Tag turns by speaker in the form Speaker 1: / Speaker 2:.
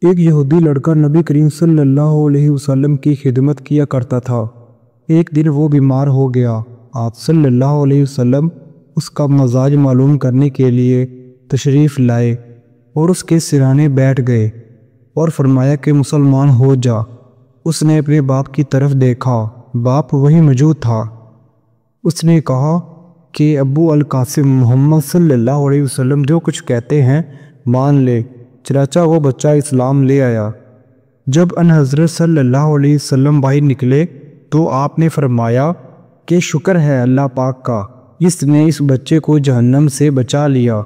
Speaker 1: ایک یہودی لڑکا نبی کریم صلی اللہ علیہ وسلم کی خدمت کیا کرتا تھا۔ ایک دن وہ بیمار ہو گیا۔ آپ صلی اللہ علیہ وسلم اس کا مزاج معلوم کرنے کے لیے تشریف لائے اور اس کے سرانے بیٹھ گئے اور فرمایا کہ مسلمان ہو جا۔ اس نے اپنے باپ کی طرف دیکھا، باپ وہیں موجود تھا۔ اس نے کہا کہ ابو القاسم، محمد صلی اللہ علیہ وسلم جو کچھ کہتے ہیں مان لے۔ چنانچہ وہ بچہ اسلام لے آیا۔ جب ان حضرت صلی اللہ علیہ وسلم باہر نکلے تو آپ نے فرمایا کہ شکر ہے اللہ پاک کا، اس نے اس بچے کو جہنم سے بچا لیا۔